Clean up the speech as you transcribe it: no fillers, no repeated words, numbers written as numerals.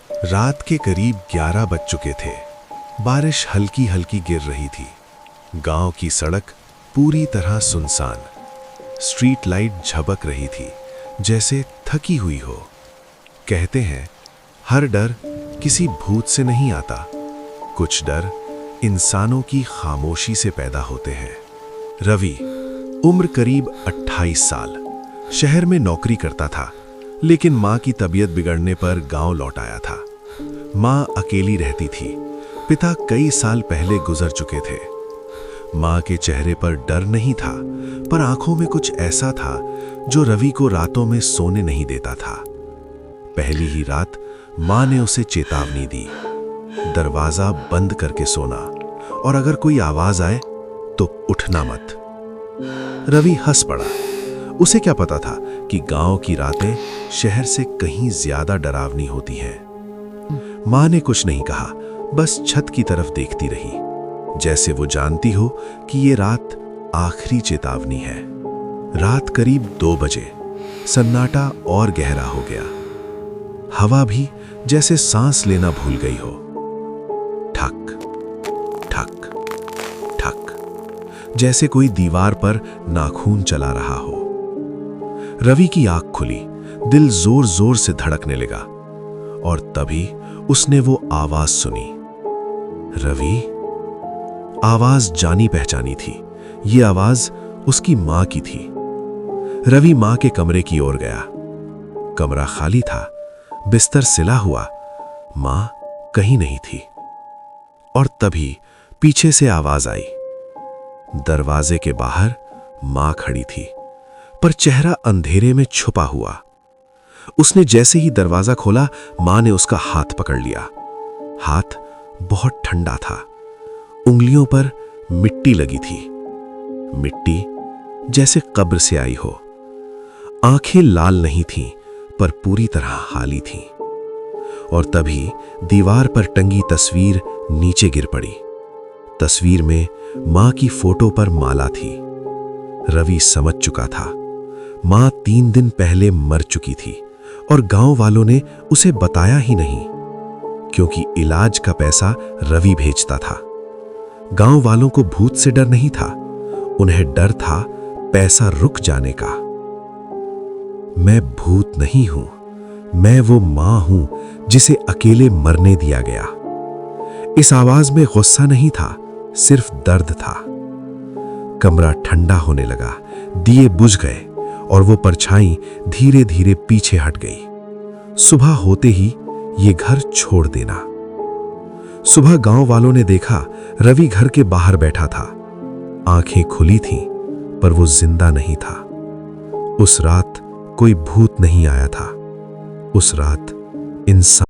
रात के करीब 11 बज चुके थे। बारिश हल्की हल्की गिर रही थी। गांव की सड़क पूरी तरह सुनसान। स्ट्रीट लाइट झपक रही थी, जैसे थकी हुई हो। कहते हैं, हर डर किसी भूत से नहीं आता, कुछ डर इंसानों की खामोशी से पैदा होते हैं। रवि, उम्र करीब 28 साल, शहर में नौकरी करता था, लेकिन माँ की तबीयत बिगड़ने पर गांव लौट आया था। माँ अकेली रहती थी, पिता कई साल पहले गुजर चुके थे। माँ के चेहरे पर डर नहीं था, पर आंखों में कुछ ऐसा था जो रवि को रातों में सोने नहीं देता था। पहली ही रात माँ ने उसे चेतावनी दी, दरवाजा बंद करके सोना, और अगर कोई आवाज आए तो उठना मत। रवि हंस पड़ा। उसे क्या पता था कि गांव की रातें शहर से कहीं ज्यादा डरावनी होती हैं। माँ ने कुछ नहीं कहा, बस छत की तरफ देखती रही, जैसे वो जानती हो कि ये रात आखिरी चेतावनी है। रात करीब 2 बजे सन्नाटा और गहरा हो गया। हवा भी जैसे सांस लेना भूल गई हो। ठक ठक ठक, जैसे कोई दीवार पर नाखून चला रहा हो। रवि की आंख खुली, दिल जोर जोर से धड़कने लगा, और तभी उसने वो आवाज सुनी। रवि, आवाज जानी पहचानी थी। ये आवाज उसकी मां की थी। रवि मां के कमरे की ओर गया। कमरा खाली था, बिस्तर सिला हुआ, मां कहीं नहीं थी। और तभी पीछे से आवाज आई। दरवाजे के बाहर मां खड़ी थी, पर चेहरा अंधेरे में छुपा हुआ। उसने जैसे ही दरवाजा खोला, मां ने उसका हाथ पकड़ लिया। हाथ बहुत ठंडा था, उंगलियों पर मिट्टी लगी थी, मिट्टी जैसे कब्र से आई हो। आंखें लाल नहीं थीं, पर पूरी तरह खाली थीं। और तभी दीवार पर टंगी तस्वीर नीचे गिर पड़ी। तस्वीर में मां की फोटो पर माला थी। रवि समझ चुका था, मां 3 दिन पहले मर चुकी थी, और गांव वालों ने उसे बताया ही नहीं, क्योंकि इलाज का पैसा रवि भेजता था। गांव वालों को भूत से डर नहीं था, उन्हें डर था पैसा रुक जाने का। मैं भूत नहीं हूं, मैं वो मां हूं जिसे अकेले मरने दिया गया। इस आवाज में गुस्सा नहीं था, सिर्फ दर्द था। कमरा ठंडा होने लगा, दिए बुझ गए, और वो परछाई धीरे धीरे पीछे हट गई। सुबह होते ही ये घर छोड़ देना। सुबह गांव वालों ने देखा, रवि घर के बाहर बैठा था। आंखें खुली थीं, पर वो जिंदा नहीं था। उस रात कोई भूत नहीं आया था, उस रात इंसान